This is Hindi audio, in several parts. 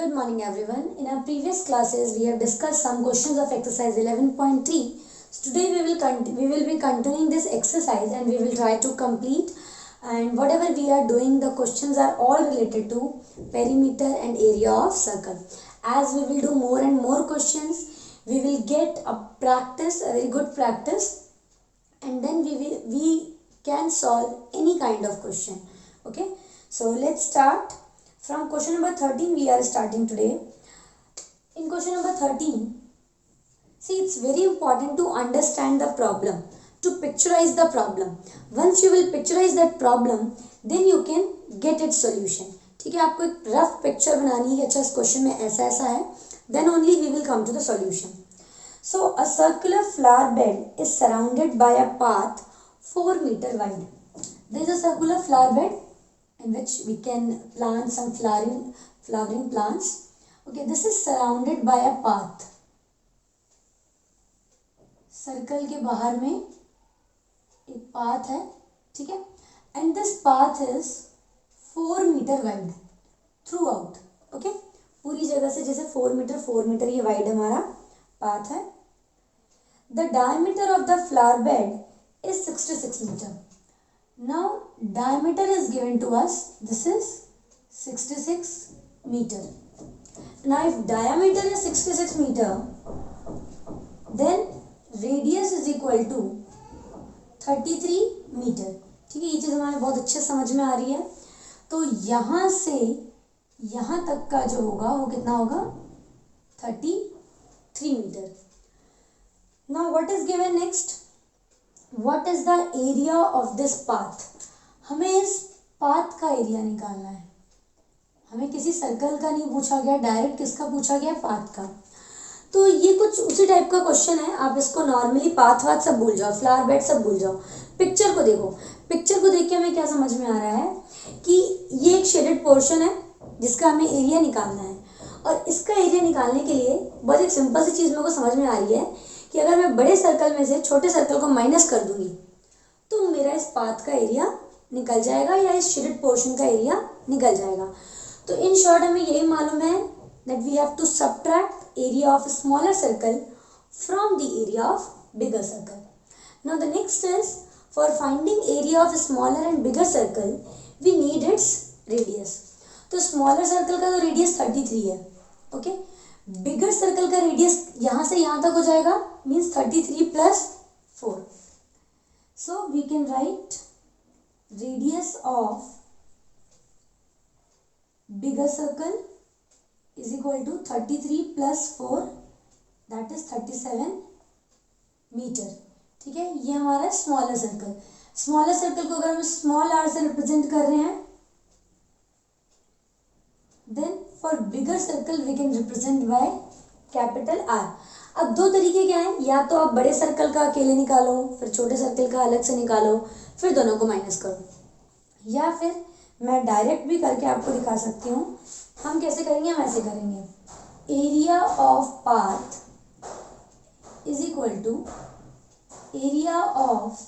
Good morning everyone. In our previous classes we have discussed some questions of exercise 11.3. So today we will be continuing this exercise and we will try to complete, and whatever we are doing, the questions are all related to perimeter and area of circle. As we will do more and more questions, we will get a very good practice, and then we can solve any kind of question. Okay, so let's start. From question number 13 we are starting today. In question number 13, see, it's very important to understand the problem, to picturize the problem. Once you will picturize that problem, then you can get its solution. ठीक है, आपको एक रफ पिक्चर बनानी है कि अच्छा इस क्वेश्चन में ऐसा ऐसा है, then only we will come to the solution. So a circular flower bed is surrounded by a path 4 meter wide. There is a circular flower bed in which we can plant some flowering plants. Okay, this is surrounded by a path. Circle के बाहर में एक पाथ है, ठीक है, and this path is 4 meter wide throughout. Okay, पूरी जगह से जैसे 4 मीटर ये वाइड हमारा पाथ है. The diameter of the flower bed is 66 meter. Now diameter is given to us. This is 66 meter. Now if diameter is 66 meter, then radius is equal to 33 meter. ठीक है, ये चीज़ हमारे बहुत अच्छे समझ में आ रही है. तो यहाँ से यहाँ तक का जो होगा वो कितना होगा? 33 metre. Now what is given next? What is the area of this path? हमें इस पाथ का एरिया निकालना है. हमें किसी सर्कल का नहीं पूछा गया, डायरेक्ट किसका पूछा गया? पाथ का. तो ये कुछ उसी टाइप का क्वेश्चन है. आप इसको नॉर्मली पाथ वाथ सब भूल जाओ, फ्लावर बेड सब भूल जाओ. पिक्चर को देखो. पिक्चर को देख के हमें क्या समझ में आ रहा है कि ये एक शेडेड पोर्शन है जिसका हमें एरिया निकालना है. और इसका एरिया निकालने के लिए बहुत एक सिंपल सी चीज़ मेरे को समझ में आ रही है कि अगर मैं बड़े सर्कल में से छोटे सर्कल को माइनस कर दूंगी तो मेरा इस पाथ का एरिया निकल जाएगा या इस शेडेड पोर्शन का एरिया निकल जाएगा. तो इन शॉर्ट हमें यही मालूम है that we have to subtract area of smaller circle from the area of bigger circle. Now the next is, for finding area of smaller and bigger circle we need its radius. तो smaller circle का तो radius 33 है. ओके, बिगर सर्कल का रेडियस यहाँ से यहाँ तक हो जाएगा, means 33 plus 4. So we can write radius of bigger circle is equal to 33 plus 4, that is 37 metre. ठीक है, ये हमारा स्मॉलर सर्कल. स्मॉलर सर्कल को अगर हम स्मॉल आर से रिप्रेजेंट कर रहे हैं, then for bigger circle we can represent by capital R. अब दो तरीके क्या हैं, या तो आप बड़े सर्कल का अकेले निकालो, फिर छोटे सर्कल का अलग से निकालो, फिर दोनों को माइनस करो, या फिर मैं डायरेक्ट भी करके आपको दिखा सकती हूँ. हम कैसे करेंगे? हम ऐसे करेंगे, area of path is equal to area of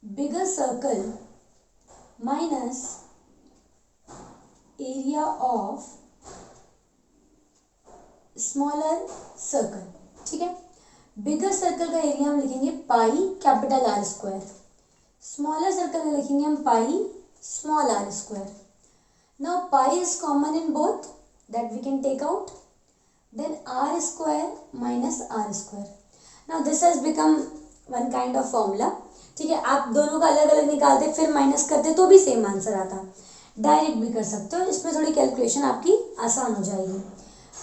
bigger circle minus area of smaller circle. ठीक है, बिगर सर्कल का एरिया हम लिखेंगे pi capital R square, smaller circle में लिखेंगे हम pi small r square. Now pi is common in both, that we can take out, then r square minus r square. Now this has become one kind of formula. ठीक है, आप दोनों का अलग अलग निकालते फिर माइनस करते तो भी सेम आंसर आता. डायरेक्ट भी कर सकते हो, इसमें थोड़ी कैलकुलेशन आपकी आसान हो जाएगी.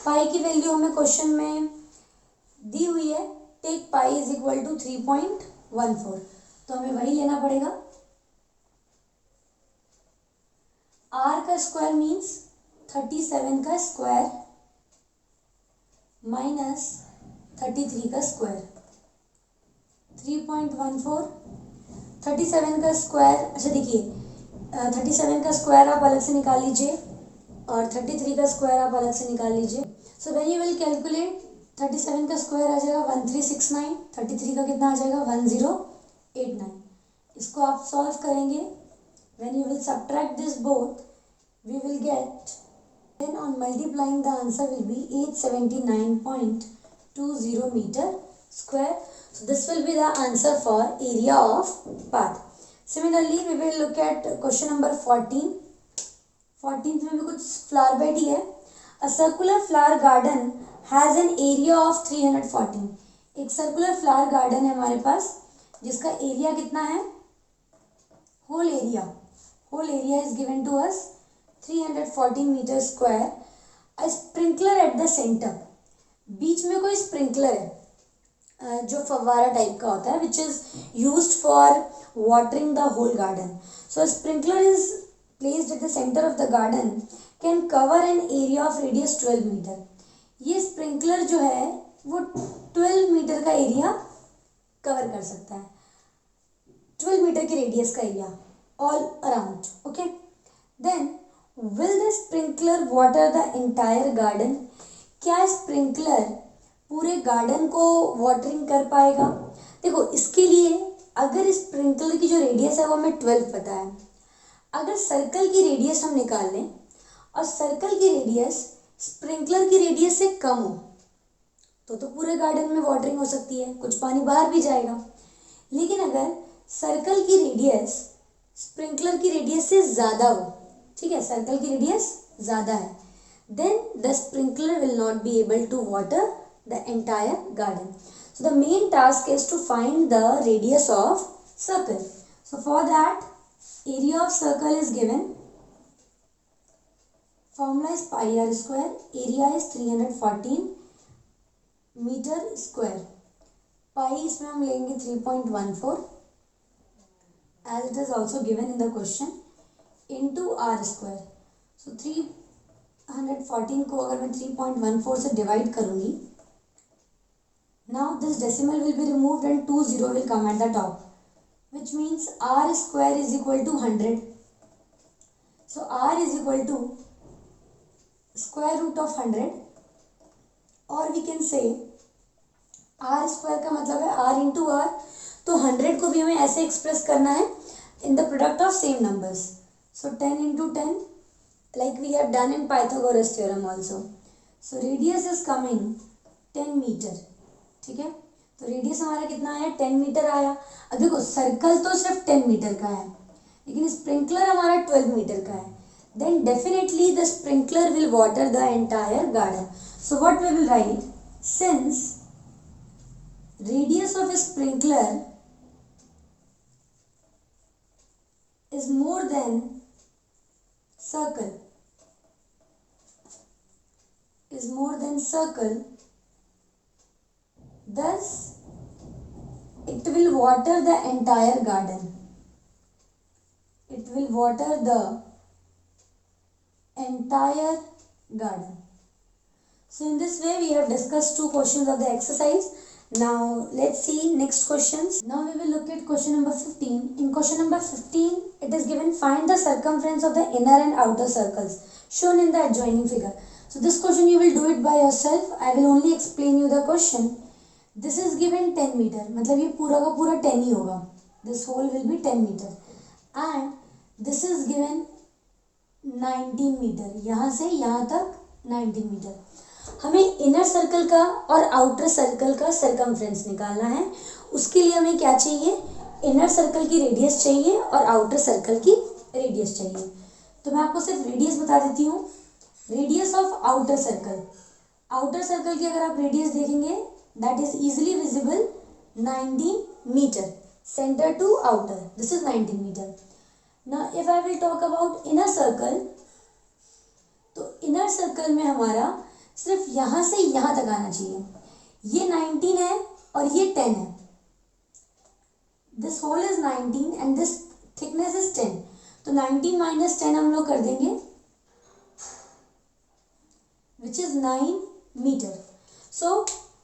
पाई की वैल्यू हमें क्वेश्चन में दी हुई है, take pi is equal to 3.14, तो हमें वही लेना पड़ेगा. आर का स्क्वायर मीन्स 37 का स्क्वायर माइनस 33 का स्क्वायर. 3.14 37 का स्क्वायर. अच्छा देखिए, 37 का स्क्वायर आप अलग से निकाल लीजिए और 33 का स्क्वायर आप अलग से निकाल लीजिए. So when you will calculate, 37 का स्क्वायर आ जाएगा 1369, 33 का कितना आ जाएगा 1089. इसको आप सॉल्व करेंगे. When you will subtract this both, we will get Then on multiplying, the answer will be 879.20 meter square. So this will be the answer for area of path. Similarly, we will look at question number 14. 14th में भी कुछ flower bed ही है. A circular flower garden has an area of 314. एक circular flower garden है हमारे पास जिसका एरिया कितना है? whole area is given to us 314 meter square. A sprinkler at the center. बीच में कोई स्प्रिंकलर है जो फव्वारा टाइप का होता है, which is used for watering the whole garden. So sprinkler is placed at the centre of the garden, can cover an area of radius 12 metre. ये स्प्रिंकलर जो है वो 12 मीटर का एरिया कवर कर सकता है, 12 मीटर की रेडियस का area all around. Okay, then will the sprinkler water the entire garden. क्या स्प्रिंकलर पूरे गार्डन को वाटरिंग कर पाएगा? देखो, इसके लिए अगर स्प्रिंकलर की जो रेडियस है वो हमें 12 पता है. अगर सर्कल की रेडियस हम निकाल लें और सर्कल की रेडियस स्प्रिंकलर की रेडियस से कम हो तो पूरे गार्डन में वाटरिंग हो सकती है, कुछ पानी बाहर भी जाएगा. लेकिन अगर सर्कल की रेडियस स्प्रिंकलर की रेडियस से ज़्यादा हो, ठीक है, सर्कल की रेडियस ज़्यादा है, then the sprinkler will not be able to water the entire garden. So the main task is to find the radius of circle. So for that, area of circle is given. Formula is pi r square. Area is 314 meter square. Pi इसमें हम लेंगे 3.14 as it is also given in the question into r square. So 314 को अगर मैं 3.14 से डिवाइड करूंगी, now this decimal will be removed and 20 will come at the top, which means r square is equal to 100. So r is equal to square root of 100, or we can say r square का मतलब है r into r. तो 100 को भी हमें ऐसे एक्सप्रेस करना है in the product of same numbers. So 10 into 10, like we have done in Pythagoras theorem also. So radius is coming 10 meter. ठीक है, तो रेडियस हमारा कितना आया? 10 मीटर आया. अब देखो, सर्कल तो सिर्फ 10 मीटर का है, लेकिन स्प्रिंकलर हमारा 12 मीटर का है. Then definitely the sprinkler will water the entire garden. So what we will write, since radius of sprinkler is more than circle, thus it will water the entire garden. So in this way we have discussed two questions of the exercise. Now let's see next questions. Now we will look at question number 15. In question number 15, it is given, find the circumference of the inner and outer circles shown in the adjoining figure. So this question you will do it by yourself. I will only explain you the question. This is given 10 meter, मतलब ये पूरा का पूरा 10 ही होगा. This whole will be 10 meter. And this is given 19 meter. यहाँ से यहाँ तक 19 meter. हमें इनर सर्कल का और आउटर सर्कल का सरकमफ्रेंस निकालना है. उसके लिए हमें क्या चाहिए? इनर सर्कल की रेडियस चाहिए और आउटर सर्कल की रेडियस चाहिए. तो मैं आपको सिर्फ रेडियस बता देती हूँ. Radius of outer circle, outer circle की अगर आप रेडियस देखेंगे, that is easily visible 19 metre, centre to outer, this is 19 metre. Now if I will talk about inner circle, तो इनर सर्कल में हमारा सिर्फ यहाँ से यहाँ तक आना चाहिए. ये 19 है और ये 10 है. This whole is 19 and this thickness is 10. तो 19 माइनस 10 हम लोग कर देंगे, which is 9 meter. So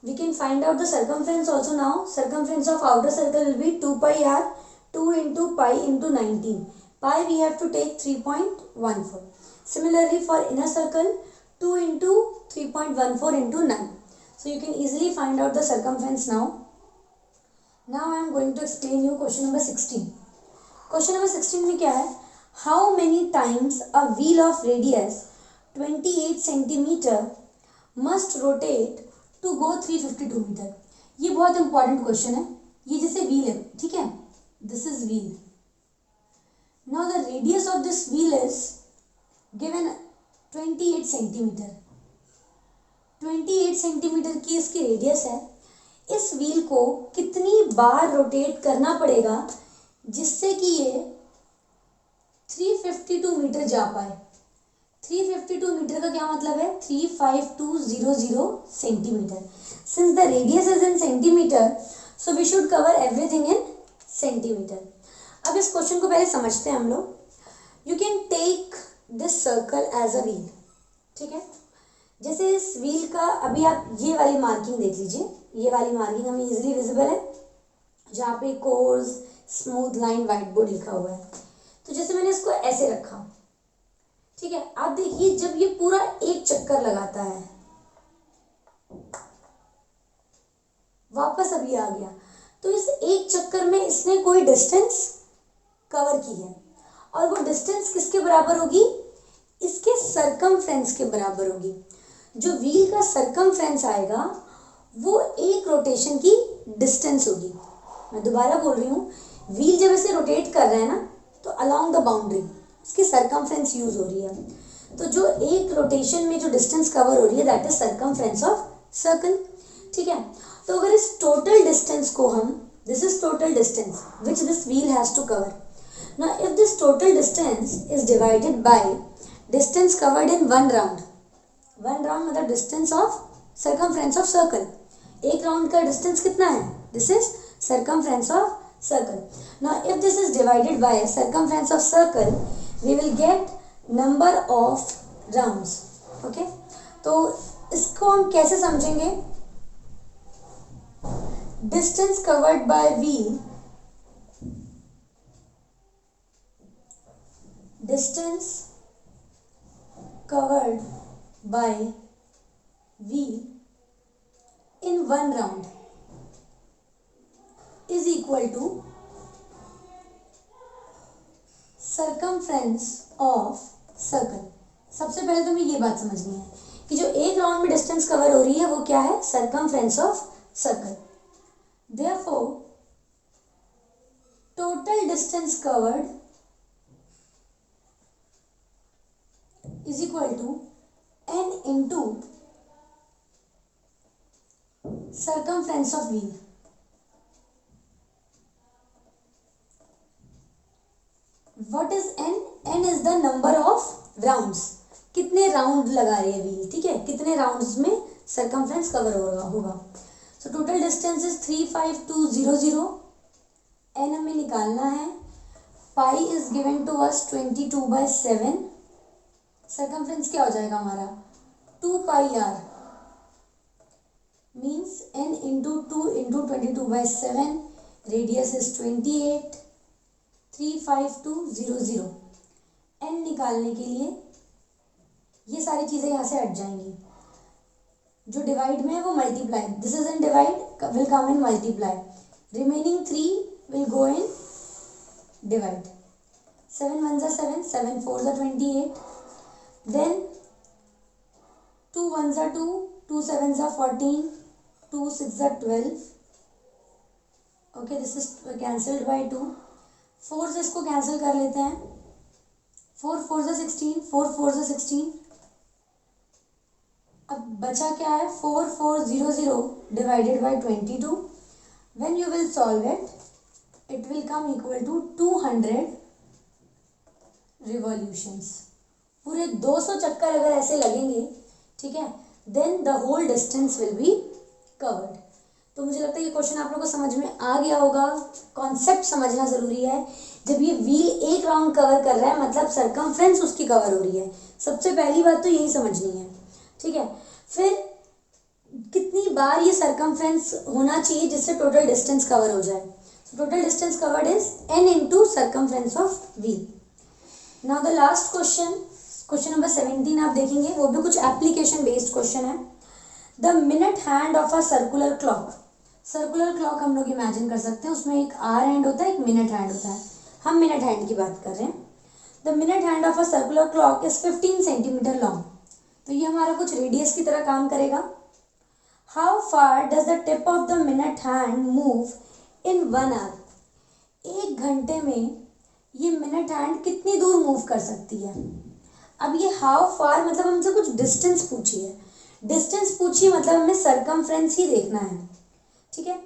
we can find out the circumference also now. Circumference of outer circle will be 2 pi r, 2 into pi into 19. Pi we have to take 3.14. Similarly for inner circle, 2 into 3.14 into 9. So you can easily find out the circumference now. Now I am going to explain you question number 16. Question number 16 में क्या है? How many times a wheel of radius 28 centimetre must rotate to go 352 metre. ये बहुत इंपॉर्टेंट क्वेश्चन है। ये जैसे व्हील है, ठीक है, this is wheel. Now the radius of this wheel is given 28 centimetre. 28 centimetre की इसकी रेडियस है। इस व्हील को कितनी बार रोटेट करना पड़ेगा जिससे कि ये 352 मीटर जा पाए। 352 मीटर का क्या मतलब है? 35200 centimetre. Since the radius is in centimetre, so we should cover everything in centimetre. अब इस क्वेश्चन को पहले समझते हैं हम लोग। You can take this circle as a wheel, ठीक है। जैसे इस व्हील का अभी आप ये वाली मार्किंग देख लीजिए, ये वाली मार्किंग हमें इजीली विजिबल है, जहाँ पे course smooth line white board लिखा हुआ है। तो जैसे मैंने इसको ऐसे रखा, ठीक है, आप देखिए जब ये पूरा एक चक्कर लगाता है, वापस अभी आ गया, तो इस एक चक्कर में इसने कोई डिस्टेंस कवर की है, और वो डिस्टेंस किसके बराबर होगी? इसके सरकमफ्रेंस के बराबर होगी। जो व्हील का सरकमफ्रेंस आएगा वो एक रोटेशन की डिस्टेंस होगी। मैं दोबारा बोल रही हूँ, व्हील जब ऐसे रोटेट कर रहे हैं ना, तो अलोंग द बाउंड्री इसकी सरकमफ्रेंस यूज हो रही है। तो जो एक रोटेशन में जो डिस्टेंस कवर हो रही है, that is circumference of circle, ठीक है। तो अगर इस टोटल डिस्टेंस को हम, this is total distance which this wheel has to cover. Now if this total distance is divided by distance covered in one round मतलब distance of circumference of circle. एक राउंड का डिस्टेंस कितना है? This is circumference of circle. Now if this is divided by circumference of circle, we will gate number of rounds, okay. तो इसको हम कैसे समझेंगे? Distance covered by wheel, distance covered by wheel in one round is equal to circumference of circle। सबसे पहले तो हमें ये बात समझनी है कि जो एक राउंड में डिस्टेंस कवर हो रही है वो क्या है? circumference of circle। therefore total distance covered is equal to n into circumference of wheel। what is n? n is the number of rounds। कितने राउंड लगा रही है व्हील, ठीक है, कितने राउंड्स में सरकमफ्रेंस कवर होगा। So total distance is 35200। n हमें निकालना है। Pi is given to us 22/7। Circumference क्या हो जाएगा हमारा? 2 pi r means n into 2 into 22/7। Radius is 28। 35200। n निकालने के लिए ये सारी चीज़ें यहाँ से हट जाएंगी। जो डिवाइड में है वो multiply, this is in divide will come in multiply. Remaining 3 will go in divide. 7 1 7, 7 4 28। then 2 1 2, 2 7 14, 2 6 12। okay, this is cancelled by 2। 4 से इसको कैंसिल कर लेते हैं। 4 4 16, 4 4 16। अब बचा क्या है? 4400 divided by 22। when you will solve it will come equal to 200 revolutions। पूरे 200 चक्कर अगर ऐसे लगेंगे, ठीक है, then the whole distance will be covered. तो मुझे लगता है ये क्वेश्चन आप लोगों को समझ में आ गया होगा। कॉन्सेप्ट समझना जरूरी है। जब ये व्हील एक राउंड कवर कर रहा है मतलब सरकमफ्रेंस उसकी कवर हो रही है। सबसे पहली बात तो यही समझनी है, ठीक है। फिर कितनी बार ये सरकमफ्रेंस होना चाहिए जिससे टोटल डिस्टेंस कवर हो जाए। Total distance covered is n into circumference of wheel. Now the last question number 17 आप देखेंगे, वो भी कुछ एप्लीकेशन बेस्ड क्वेश्चन है। The minute hand of a circular clock. Circular clock हम लोग इमेजिन कर सकते हैं, उसमें एक आर हैंड होता है, एक मिनट हैंड होता है। हम मिनट हैंड की बात कर रहे हैं। The minute hand of a circular clock is 15 centimetre long. तो ये हमारा कुछ रेडियस की तरह काम करेगा। How far does the tip of the minute hand move in 1 hour. 1 घंटे में ये मिनट हैंड कितनी दूर मूव कर सकती है। अब ये हाउ फार मतलब हमसे कुछ डिस्टेंस पूछी है, डिस्टेंस पूछी मतलब हमें सरकमफ्रेंस ही देखना है, ठीक है।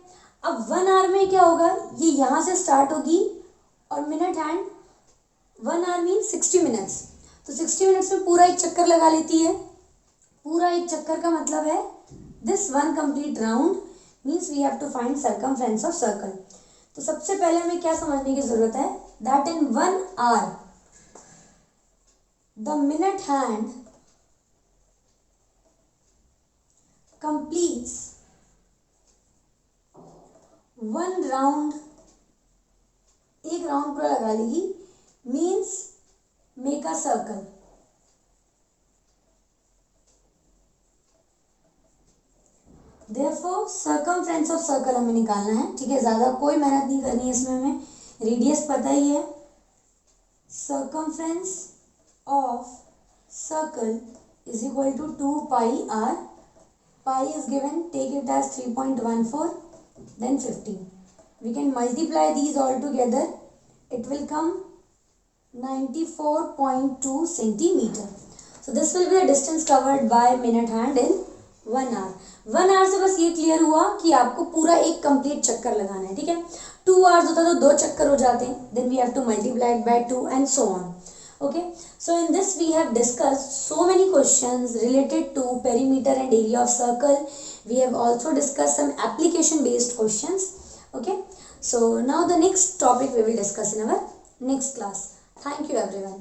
अब 1 आवर में क्या होगा, ये यहाँ से स्टार्ट होगी और minute hand 1 hour mean 60 minutes, तो 60 मिनट्स में पूरा एक चक्कर लगा लेती है। पूरा एक चक्कर का मतलब है this one complete round means we have to find circumference of circle. तो सबसे पहले हमें क्या समझने की जरूरत है, that in 1 hour the minute hand completes 1 round, एक राउंड पूरा लगा लेगी, means make a circle. Therefore circumference of circle हमें निकालना है, ठीक है। ज्यादा कोई मेहनत नहीं करनी है इसमें, हमें रेडियस पता ही है। Circumference of circle is equal to 2 pi r. Pi is given, take it as 3.14, then 15. We can multiply these all together. It will come 94.2 centimeter. So this will be the distance covered by minute hand in 1 hour. 1 hour से बस ये क्लियर हुआ कि आपको पूरा एक कंप्लीट चक्कर लगाना है, ठीक है। 2 hours होता तो 2 चक्कर हो जाते हैं, then we have to multiply it by 2 and so on. Okay, so in this we have discussed so many questions related to perimeter and area of circle. We have also discussed some application based questions. Okay, so now the next topic we will discuss in our next class. Thank you everyone.